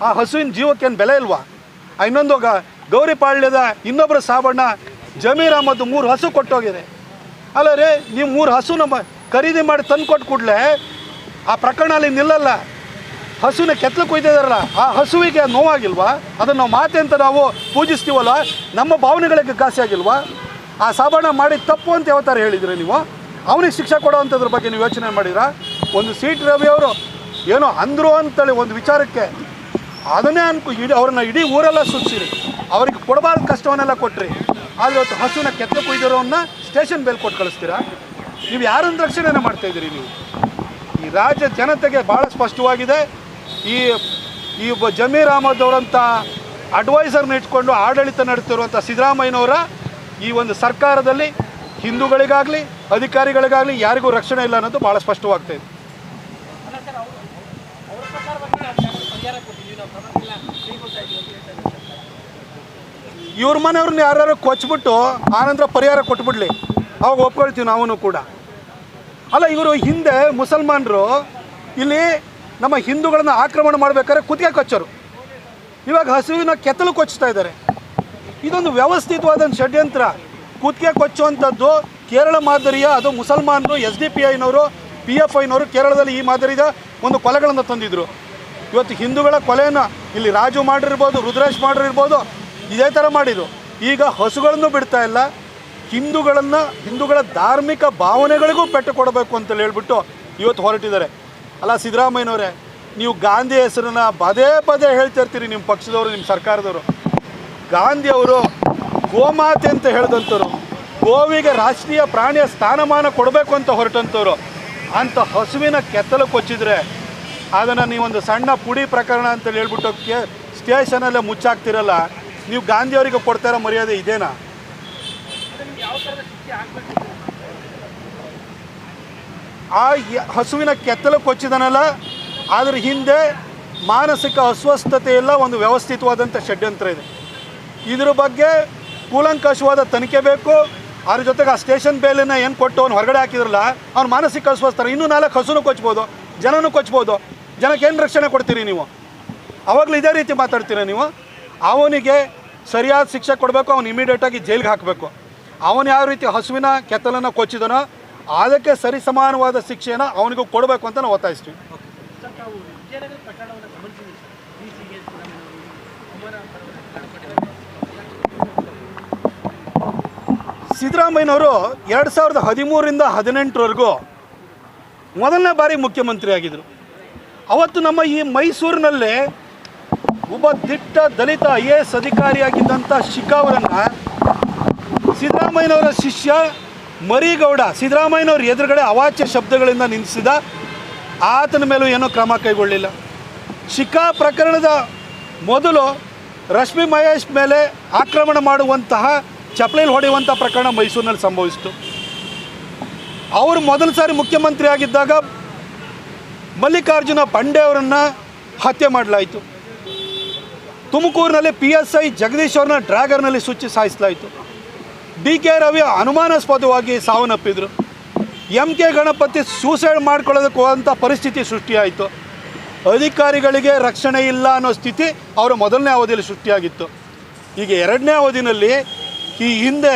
ಆ ಹಸುವಿನ ಜೀವಕ್ಕೇನು ಬೆಲೆ ಇಲ್ವಾ? ಇನ್ನೊಂದು ಗೌರಿಪಾಳ್ಯದ ಇನ್ನೊಬ್ಬರು ಸಾಬಣ್ಣ ಜಮೀರ್ ಅಹಮದ್ 3 ಹಸು ಕೊಟ್ಟೋಗಿದೆ. ಅಲ್ಲ ರೀ, ನೀವು 3 ಹಸು ನಮ್ಮ ಖರೀದಿ ಮಾಡಿ ತಂದು ಕೊಟ್ಟು ಕೂಡಲೇ ಆ ಪ್ರಕರಣ ಅಲ್ಲಿ ನಿಲ್ಲಲ್ಲ. ಹಸುವಿನ ಕೆತ್ತಲು ಕೊಯ್ದಿದಾರಲ್ಲ, ಆ ಹಸುವಿಗೆ ನೋವಾಗಿಲ್ವಾ? ಅದನ್ನು ನಾವು ಮಾತೆ ಅಂತ ನಾವು ಪೂಜಿಸ್ತೀವಲ್ಲ, ನಮ್ಮ ಭಾವನೆಗಳಿಗೆ ಘಾಸಿ ಆಗಿಲ್ವಾ? ಆ ಸಾಬಣ್ಣ ಮಾಡಿ ತಪ್ಪು ಅಂತ ಯಾವತ್ತಾರ ಹೇಳಿದ್ರಿ ನೀವು? ಅವನಿಗೆ ಶಿಕ್ಷೆ ಕೊಡೋವಂಥದ್ರ ಬಗ್ಗೆ ನೀವು ಯೋಚನೆ ಮಾಡಿರಾ? ಒಂದು ಸಿ ಟಿ ರವಿ ಅವರು ಏನೋ ಅಂದರು ಅಂತೇಳಿ ಒಂದು ವಿಚಾರಕ್ಕೆ ಅದನ್ನೇ ಅವ್ರನ್ನ ಇಡೀ ಊರೆಲ್ಲ ಸುತ್ತಿಸಿರಿ, ಅವ್ರಿಗೆ ಕೊಡಬಾರ್ದು ಕಷ್ಟವನ್ನೆಲ್ಲ ಕೊಟ್ರಿ. ಆದರೆ ಇವತ್ತು ಹಸುವಿನ ಕೆತ್ತಲು ಕೊಯ್ದಿರೋನ್ನ ಸ್ಟೇಷನ್ ಬೇಲ್ ಕೊಟ್ಟು ಕಳಿಸ್ತೀರಾ? ನೀವು ಯಾರನ್ನು ರಕ್ಷಣೆಯನ್ನು ಮಾಡ್ತಾಯಿದ್ದೀರಿ? ನೀವು ಈ ರಾಜ್ಯ ಜನತೆಗೆ ಭಾಳ ಸ್ಪಷ್ಟವಾಗಿದೆ. ಈ ಒಬ್ಬ ಜಮೀರ್ ಅಹಮದ್ ಅವರಂಥ ಅಡ್ವೈಸರ್ನ ಇಟ್ಕೊಂಡು ಆಡಳಿತ ನಡೆತಿರುವಂಥ ಸಿದ್ದರಾಮಯ್ಯನವರ ಈ ಒಂದು ಸರ್ಕಾರದಲ್ಲಿ ಹಿಂದೂಗಳಿಗಾಗಲಿ ಅಧಿಕಾರಿಗಳಿಗಾಗಲಿ ಯಾರಿಗೂ ರಕ್ಷಣೆ ಇಲ್ಲ ಅನ್ನೋದು ಭಾಳ ಸ್ಪಷ್ಟವಾಗ್ತಾಯಿದೆ. ಇವ್ರ ಮನೆಯವ್ರನ್ನ ಯಾರು ಕೊಚ್ಬಿಟ್ಟು ಆನಂತರ ಪರಿಹಾರ ಕೊಟ್ಬಿಡ್ಲಿ, ಅವಾಗ ಒಪ್ಕೊಳ್ತೀವಿ ನಾವು ಕೂಡ. ಅಲ್ಲ, ಇವರು ಹಿಂದೆ ಮುಸಲ್ಮಾನರು ಇಲ್ಲಿ ನಮ್ಮ ಹಿಂದೂಗಳನ್ನ ಆಕ್ರಮಣ ಮಾಡಬೇಕಾದ್ರೆ ಕುತ್ತಿಗೆ ಕೊಚ್ಚರು, ಇವಾಗ ಹಸುವಿನ ಕೆತ್ತಲು ಕೊಚ್ತಾ ಇದ್ದಾರೆ. ಇದೊಂದು ವ್ಯವಸ್ಥಿತವಾದ ಷಡ್ಯಂತ್ರ. ಕುತ್ತಿಗೆ ಕೊಚ್ಚುವಂಥದ್ದು ಕೇರಳ ಮಾದರಿಯ, ಅದು ಮುಸಲ್ಮಾನರು SDPIನವರು PFIನವರು ಕೇರಳದಲ್ಲಿ ಈ ಮಾದರಿಯ ಒಂದು ಕೊಲೆಗಳನ್ನು ತಂದಿದ್ರು. ಇವತ್ತು ಹಿಂದೂಗಳ ಕೊಲೆಯನ್ನು ಇಲ್ಲಿ ರಾಜು ಮಾಡಿರ್ಬೋದು, ರುದ್ರೇಶ್ ಮಾಡಿರ್ಬೋದು, ಇದೇ ಥರ ಮಾಡಿದರು. ಈಗ ಹಸುಗಳನ್ನು ಬಿಡ್ತಾ ಇಲ್ಲ, ಹಿಂದೂಗಳ ಧಾರ್ಮಿಕ ಭಾವನೆಗಳಿಗೂ ಪೆಟ್ಟು ಕೊಡಬೇಕು ಅಂತೇಳಿ ಹೇಳ್ಬಿಟ್ಟು ಇವತ್ತು ಹೊರಟಿದ್ದಾರೆ. ಅಲ್ಲ ಸಿದ್ದರಾಮಯ್ಯನವರೇ, ನೀವು ಗಾಂಧಿ ಹೆಸರನ್ನ ಪದೇ ಪದೇ ಹೇಳ್ತಿರ್ತೀರಿ, ನಿಮ್ಮ ಪಕ್ಷದವರು, ನಿಮ್ಮ ಸರ್ಕಾರದವರು. ಗಾಂಧಿಯವರು ಗೋಮಾತೆ ಅಂತ ಹೇಳಿದಂಥವ್ರು, ಗೋವಿಗೆ ರಾಷ್ಟ್ರೀಯ ಪ್ರಾಣಿಯ ಸ್ಥಾನಮಾನ ಕೊಡಬೇಕು ಅಂತ ಹೊರಟಂಥವ್ರು. ಅಂಥ ಹಸುವಿನ ಕೆತ್ತಲು ಕೊಚ್ಚಿದ್ರೆ ಅದನ್ನು ನೀವೊಂದು ಸಣ್ಣ ಪುಡಿ ಪ್ರಕರಣ ಅಂತೇಳಿ ಹೇಳ್ಬಿಟ್ಟು ಸ್ಟೇಷನಲ್ಲೇ ಮುಚ್ಚಾಕ್ತಿರಲ್ಲ, ನೀವು ಗಾಂಧಿಯವರಿಗೆ ಕೊಡ್ತಾ ಇರೋ ಮರ್ಯಾದೆ ಇದೇನಾ? ಆ ಹಸುವಿನ ಕೆತ್ತಲು ಕೊಚ್ಚಿದನಲ್ಲ, ಅದ್ರ ಹಿಂದೆ ಮಾನಸಿಕ ಅಸ್ವಸ್ಥತೆ ಎಲ್ಲ ಒಂದು ವ್ಯವಸ್ಥಿತವಾದಂಥ ಷಡ್ಯಂತ್ರ ಇದೆ. ಇದ್ರ ಬಗ್ಗೆ ಕೂಲಂಕಷವಾದ ತನಿಖೆ ಬೇಕು. ಅದ್ರ ಜೊತೆಗೆ ಆ ಸ್ಟೇಷನ್ ಬೇಲನ್ನು ಏನು ಕೊಟ್ಟು ಅವ್ನು ಹೊರಗಡೆ ಹಾಕಿದ್ರಲ್ಲ, ಅವ್ನು ಮಾನಸಿಕ ಅಸ್ವಸ್ಥ. ಇನ್ನೂ 4 ಹಸುನೂ ಕೊಚ್ಬೋದು, ಜನನೂ ಕೊಚ್ಬೋದು. ಜನಕ್ಕೆ ಏನು ರಕ್ಷಣೆ ಕೊಡ್ತೀರಿ ನೀವು? ಅವಾಗಲೂ ಇದೇ ರೀತಿ ಮಾತಾಡ್ತೀರಾ ನೀವು? ಅವನಿಗೆ ಸರಿಯಾದ ಶಿಕ್ಷೆ ಕೊಡಬೇಕು, ಅವನು ಇಮಿಡಿಯೇಟಾಗಿ ಜೈಲಿಗೆ ಹಾಕಬೇಕು. ಅವನು ಯಾವ ರೀತಿ ಹಸುವಿನ ಕೆತ್ತಲನ್ನು ಕೊಚ್ಚಿದನೋ ಅದಕ್ಕೆ ಸರಿಸಮಾನವಾದ ಶಿಕ್ಷೆಯನ್ನು ಅವನಿಗೂ ಕೊಡಬೇಕು ಅಂತ ನಾವು ಒತ್ತಾಯಿಸ್ತೀವಿ. ಸಿದ್ದರಾಮಯ್ಯನವರು 2013ರಿಂದ 2018ವರೆಗೂ ಮೊದಲನೇ ಬಾರಿ ಮುಖ್ಯಮಂತ್ರಿ ಆಗಿದ್ದರು. ಅವತ್ತು ನಮ್ಮ ಈ ಮೈಸೂರಿನಲ್ಲೇ ಒಬ್ಬ ದಿಟ್ಟ ದಲಿತ IAS ಅಧಿಕಾರಿಯಾಗಿದ್ದಂಥ ಶಿಖಾವರನ್ನು ಸಿದ್ದರಾಮಯ್ಯನವರ ಶಿಷ್ಯ ಮರಿಗೌಡ ಸಿದ್ದರಾಮಯ್ಯನವ್ರ ಎದುರುಗಡೆ ಅವಾಚ್ಯ ಶಬ್ದಗಳಿಂದ ನಿಲ್ಲಿಸಿದ. ಆತನ ಮೇಲೂ ಏನೂ ಕ್ರಮ ಕೈಗೊಳ್ಳಿಲ್ಲ. ಶಿಖಾ ಪ್ರಕರಣದ ಮೊದಲು ರಶ್ಮಿ ಮಹೇಶ್ ಮೇಲೆ ಆಕ್ರಮಣ ಮಾಡುವಂತಹ, ಚಪ್ಪಲಿಯಲ್ಲಿ ಹೊಡೆಯುವಂಥ ಪ್ರಕರಣ ಮೈಸೂರಿನಲ್ಲಿ ಸಂಭವಿಸಿತು. ಅವರು ಮೊದಲ ಸಾರಿ ಮುಖ್ಯಮಂತ್ರಿ ಆಗಿದ್ದಾಗ ಮಲ್ಲಿಕಾರ್ಜುನ ಖರ್ಗೆ ಅವರನ್ನು ಹತ್ಯೆ ಮಾಡಲಾಯಿತು. ತುಮಕೂರಿನಲ್ಲಿ PSI ಜಗದೀಶ್ ಅವ್ರನ್ನ ಡ್ರ್ಯಾಗರ್ನಲ್ಲಿ ಸುಚ್ಚಿ ಸಾಯಿಸಲಾಯಿತು. DK ರವಿ ಅನುಮಾನಾಸ್ಪದವಾಗಿ ಸಾವನ್ನಪ್ಪಿದ್ರು. MK ಗಣಪತಿ ಸೂಸೈಡ್ ಮಾಡ್ಕೊಳ್ಳೋದಕ್ಕೆ ಹೋದಂಥ ಪರಿಸ್ಥಿತಿ ಸೃಷ್ಟಿಯಾಯಿತು. ಅಧಿಕಾರಿಗಳಿಗೆ ರಕ್ಷಣೆ ಇಲ್ಲ ಅನ್ನೋ ಸ್ಥಿತಿ ಅವರ ಮೊದಲನೇ ಅವಧಿಯಲ್ಲಿ ಸೃಷ್ಟಿಯಾಗಿತ್ತು. ಈಗ 2ನೇ ಅವಧಿನಲ್ಲಿ ಈ ಹಿಂದೆ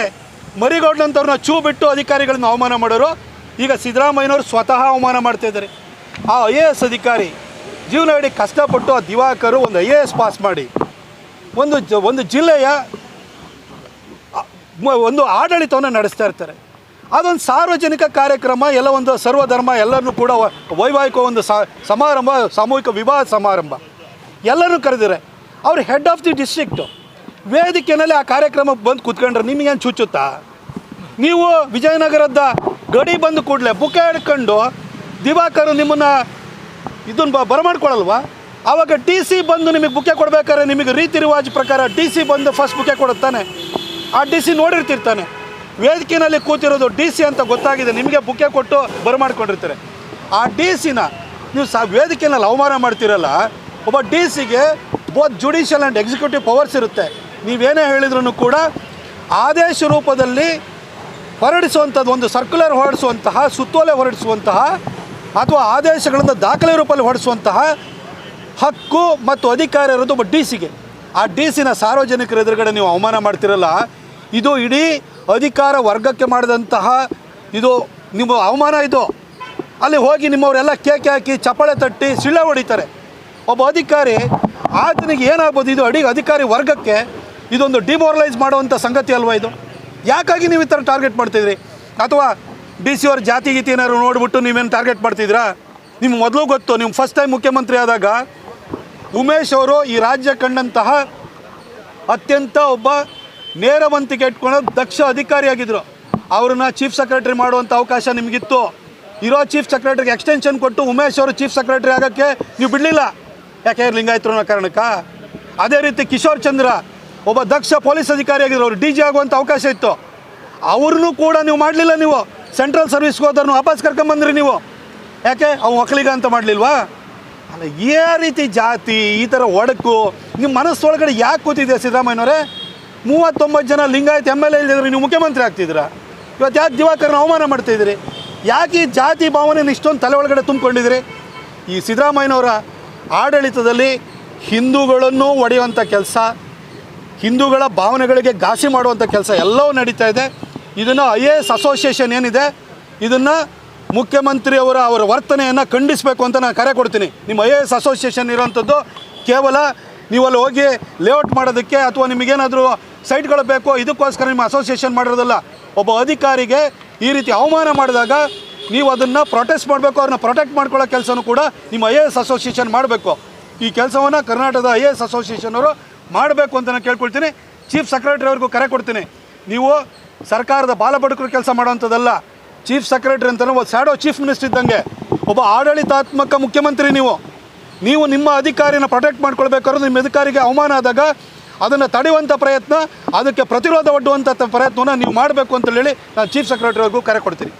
ಮರಿಗೌಡನಂಥವ್ರನ್ನ ಚೂ ಬಿಟ್ಟು ಅಧಿಕಾರಿಗಳನ್ನ ಅವಮಾನ ಮಾಡೋರು, ಈಗ ಸಿದ್ದರಾಮಯ್ಯನವರು ಸ್ವತಃ ಅವಮಾನ ಮಾಡ್ತಾಯಿದ್ದಾರೆ. ಆ IAS ಅಧಿಕಾರಿ ಜೀವನ ಇಡೀ ಕಷ್ಟಪಟ್ಟು ಆ ದಿವಾಕರು ಒಂದು IAS ಪಾಸ್ ಮಾಡಿ ಒಂದು ಜಿಲ್ಲೆಯ ಒಂದು ಆಡಳಿತವನ್ನು ನಡೆಸ್ತಾ ಇರ್ತಾರೆ. ಅದೊಂದು ಸಾರ್ವಜನಿಕ ಕಾರ್ಯಕ್ರಮ, ಎಲ್ಲ ಒಂದು ಸರ್ವಧರ್ಮ, ಎಲ್ಲರನ್ನೂ ಕೂಡ ವೈವಾಹಿಕ ಒಂದು ಸಮಾರಂಭ, ಸಾಮೂಹಿಕ ವಿವಾಹ ಸಮಾರಂಭ ಎಲ್ಲರೂ ಕರೆದಿದ್ದಾರೆ. ಅವರು ಹೆಡ್ ಆಫ್ ದಿ ಡಿಸ್ಟ್ರಿಕ್ಟು ವೇದಿಕೆಯಲ್ಲಿ ಆ ಕಾರ್ಯಕ್ರಮಕ್ಕೆ ಬಂದು ಕೂತ್ಕೊಂಡ್ರೆ ನಿಮಗೇನು ಚುಚ್ಚುತ್ತಾ? ನೀವು ವಿಜಯನಗರದ ಗಡಿ ಬಂದು ಕೂಡಲೇ ಬುಕ್ಕೆ ಹಿಡ್ಕೊಂಡು ದಿವಾಕರು ನಿಮ್ಮನ್ನು ಇದನ್ನು ಬರಮಾಡ್ಕೊಳ್ಳಲ್ವಾ? ಆವಾಗ DC ಬಂದು ನಿಮಗೆ ಬುಕ್ಕೆ ಕೊಡ್ಬೇಕಾದ್ರೆ ನಿಮಗೆ ರೀತಿ ರಿವಾಜ್ ಪ್ರಕಾರ DC ಬಂದು ಫಸ್ಟ್ ಬುಕ್ಕೆ ಕೊಡುತ್ತಾನೆ. ಆ DC ನೋಡಿರ್ತಿರ್ತಾನೆ. ವೇದಿಕೆಯಲ್ಲಿ ಕೂತಿರೋದು DC ಅಂತ ಗೊತ್ತಾಗಿದೆ, ನಿಮಗೆ ಬುಕ್ಕೆ ಕೊಟ್ಟು ಬರಮಾಡ್ಕೊಂಡಿರ್ತಾರೆ. ಆ DCನ ನೀವು ವೇದಿಕೆಯಲ್ಲಿ ಅವಮಾನ ಮಾಡ್ತಿರಲ್ಲ. ಒಬ್ಬ DCಗೆ both judicial and executive powers ಇರುತ್ತೆ. ನೀವೇನೇ ಹೇಳಿದ್ರೂ ಕೂಡ ಆದೇಶ ರೂಪದಲ್ಲಿ ಹೊರಡಿಸುವಂಥದ್ದು, ಒಂದು ಸರ್ಕ್ಯುಲರ್ ಹೊರಡಿಸುವಂತಹ, ಸುತ್ತೋಲೆ ಹೊರಡಿಸುವಂತಹ ಅಥವಾ ಆದೇಶಗಳನ್ನು ದಾಖಲೆ ರೂಪದಲ್ಲಿ ಹೊರಡಿಸುವಂತಹ ಹಕ್ಕು ಮತ್ತು ಅಧಿಕಾರ ಇರೋದು ಒಬ್ಬ ಡಿ ಸಿಗೆ. ಆ ಡಿ ಸಿನ ಸಾರ್ವಜನಿಕರ ಎದುರುಗಡೆ ನೀವು ಅವಮಾನ ಮಾಡ್ತಿರಲ್ಲ, ಇದು ಇಡೀ ಅಧಿಕಾರ ವರ್ಗಕ್ಕೆ ಮಾಡಿದಂತಹ ಇದು ನಿಮ್ಮ ಅವಮಾನ. ಇದು ಅಲ್ಲಿ ಹೋಗಿ ನಿಮ್ಮವರೆಲ್ಲ ಕೇಕೆ ಹಾಕಿ ಚಪ್ಪಾಳೆ ತಟ್ಟಿ ಸಿಳ್ಳೆ ಹೊಡಿತಾರೆ. ಒಬ್ಬ ಅಧಿಕಾರಿ ಆತನಿಗೆ ಏನಾಗ್ಬೋದು? ಇದು ಅಧಿಕಾರಿ ವರ್ಗಕ್ಕೆ ಇದೊಂದು ಡಿಮೋರಲೈಸ್ ಮಾಡುವಂಥ ಸಂಗತಿ ಅಲ್ವಾ ಇದು? ಯಾಕಾಗಿ ನೀವು ಈ ಥರ ಟಾರ್ಗೆಟ್ ಮಾಡ್ತಿದ್ರಿ? ಅಥವಾ ಡಿ ಸಿ ಅವ್ರ ಜಾತಿ ಗೀತಿ ಏನಾದ್ರು ನೋಡಿಬಿಟ್ಟು ನೀವೇನು ಟಾರ್ಗೆಟ್ ಮಾಡ್ತಿದ್ರಾ? ನಿಮ್ಗೆ ಮೊದಲು ಗೊತ್ತು, ನೀವು ಫಸ್ಟ್ ಟೈಮ್ ಮುಖ್ಯಮಂತ್ರಿ ಆದಾಗ ಉಮೇಶ್ ಅವರು ಈ ರಾಜ್ಯ ಕಂಡಂತಹ ಅತ್ಯಂತ ಒಬ್ಬ ನೇರವಂತಿಕೆ ಇಟ್ಕೊಳ್ಳೋ ದಕ್ಷ ಅಧಿಕಾರಿಯಾಗಿದ್ದರು. ಅವ್ರನ್ನ ಚೀಫ್ ಸೆಕ್ರೆಟರಿ ಮಾಡುವಂಥ ಅವಕಾಶ ನಿಮಗಿತ್ತು. ಇರೋ ಚೀಫ್ ಸೆಕ್ರೆಟರಿಗೆ ಎಕ್ಸ್ಟೆನ್ಷನ್ ಕೊಟ್ಟು ಉಮೇಶ್ ಅವರು ಚೀಫ್ ಸೆಕ್ರೆಟರಿ ಆಗೋಕ್ಕೆ ನೀವು ಬಿಡಲಿಲ್ಲ. ಯಾಕೆ ಲಿಂಗಾಯತರು ಅನ್ನೋ ಕಾರಣಕ್ಕೆ. ಅದೇ ರೀತಿ ಕಿಶೋರ್ ಚಂದ್ರ ಒಬ್ಬ ದಕ್ಷ ಪೊಲೀಸ್ ಅಧಿಕಾರಿಯಾಗಿದ್ದರು, ಅವರು ಡಿ ಜಿ ಆಗುವಂಥ ಅವಕಾಶ ಇತ್ತು. ಅವ್ರನ್ನೂ ಕೂಡ ನೀವು ಮಾಡಲಿಲ್ಲ. ನೀವು ಸೆಂಟ್ರಲ್ ಸರ್ವಿಸ್ಗೆ ಹೋದವ್ರನ್ನ ವಾಪಸ್ ಕರ್ಕೊಂಬಂದ್ರಿ ನೀವು. ಯಾಕೆ? ಅವ್ನು ಒಕ್ಕಲಿಗ ಅಂತ ಮಾಡಲಿಲ್ವಾ? ಅಲ್ಲ, ಈ ರೀತಿ ಜಾತಿ ಈ ಥರ ಒಡಕು ನಿಮ್ಮ ಮನಸ್ಸೊಳಗಡೆ ಯಾಕೆ ಕೂತಿದೆ ಸಿದ್ದರಾಮಯ್ಯನವರೇ? 39 ಜನ ಲಿಂಗಾಯತ್ MLA ಇಲ್ದಿದ್ರೆ ನೀವು ಮುಖ್ಯಮಂತ್ರಿ ಆಗ್ತಿದ್ದೀರಾ. ಇವತ್ತು ಯಾಕೆ ದಿವಾಕರ್ನ ಅವಮಾನ ಮಾಡ್ತಾಯಿದ್ದೀರಿ? ಯಾಕೆ ಈ ಜಾತಿ ಭಾವನೆಯನ್ನು ಇಷ್ಟೊಂದು ತಲೆ ಒಳಗಡೆ ತುಂಬಿಕೊಂಡಿದ್ದೀರಿ? ಈ ಸಿದ್ದರಾಮಯ್ಯನವರ ಆಡಳಿತದಲ್ಲಿ ಹಿಂದೂಗಳನ್ನು ಒಡೆಯುವಂಥ ಕೆಲಸ, ಹಿಂದೂಗಳ ಭಾವನೆಗಳಿಗೆ ಘಾಸಿ ಮಾಡುವಂಥ ಕೆಲಸ ಎಲ್ಲವೂ ನಡೀತಾ ಇದೆ. ಇದನ್ನು IAS ಅಸೋಸಿಯೇಷನ್ ಏನಿದೆ, ಇದನ್ನು ಮುಖ್ಯಮಂತ್ರಿಯವರ ವರ್ತನೆಯನ್ನು ಖಂಡಿಸಬೇಕು ಅಂತ ನಾನು ಕರೆ ಕೊಡ್ತೀನಿ. ನಿಮ್ಮ IAS ಅಸೋಸಿಯೇಷನ್ ಇರೋವಂಥದ್ದು ಕೇವಲ ನೀವಲ್ಲಿ ಹೋಗಿ ಲೇಔಟ್ ಮಾಡೋದಕ್ಕೆ ಅಥವಾ ನಿಮಗೇನಾದರೂ ಸೈಟ್ಗಳು ಬೇಕೋ ಇದಕ್ಕೋಸ್ಕರ ನಿಮ್ಮ ಅಸೋಸಿಯೇಷನ್ ಮಾಡಿರೋದಲ್ಲ. ಒಬ್ಬ ಅಧಿಕಾರಿಗೆ ಈ ರೀತಿ ಅವಮಾನ ಮಾಡಿದಾಗ ನೀವು ಅದನ್ನು ಪ್ರೊಟೆಸ್ಟ್ ಮಾಡಬೇಕು, ಅವ್ರನ್ನ ಪ್ರೊಟೆಕ್ಟ್ ಮಾಡ್ಕೊಳ್ಳೋ ಕೆಲಸನೂ ಕೂಡ ನಿಮ್ಮ IAS ಅಸೋಸಿಯೇಷನ್ ಮಾಡಬೇಕು. ಈ ಕೆಲಸವನ್ನು ಕರ್ನಾಟಕದ IAS ಅಸೋಸಿಯೇಷನ್ ಅವರು ಮಾಡಬೇಕು ಅಂತ ನಾನು ಕೇಳ್ಕೊಳ್ತೀನಿ. ಚೀಫ್ ಸೆಕ್ರೆಟರಿ ಅವ್ರಿಗೂ ಕರೆ ಕೊಡ್ತೀನಿ. ನೀವು ಸರ್ಕಾರದ ಬಾಲಬಡುಕರು ಕೆಲಸ ಮಾಡೋವಂಥದ್ದಲ್ಲ. ಚೀಫ್ ಸೆಕ್ರೆಟರಿ ಅಂತಲೂ ಒಂದು ಸ್ಯಾಡೋ ಚೀಫ್ ಮಿನಿಸ್ಟರ್ ಇದ್ದಂಗೆ ಒಬ್ಬ ಆಡಳಿತಾತ್ಮಕ ಮುಖ್ಯಮಂತ್ರಿ ನೀವು ನಿಮ್ಮ ಅಧಿಕಾರಿನ ಪ್ರೊಟೆಕ್ಟ್ ಮಾಡ್ಕೊಳ್ಬೇಕಾದ್ರೂ ನಿಮ್ಮ ಅಧಿಕಾರಿಗೆ ಅವಮಾನ ಆದಾಗ ಅದನ್ನು ತಡೆಯುವಂಥ ಪ್ರಯತ್ನ, ಅದಕ್ಕೆ ಪ್ರತಿರೋಧ ಒಡ್ಡುವಂಥ ಪ್ರಯತ್ನವನ್ನು ನೀವು ಮಾಡಬೇಕು ಅಂತ ಹೇಳಿ ನಾನು ಚೀಫ್ ಸೆಕ್ರೆಟರಿ ಅವ್ರಿಗೂ ಕರೆ ಕೊಡ್ತೀನಿ.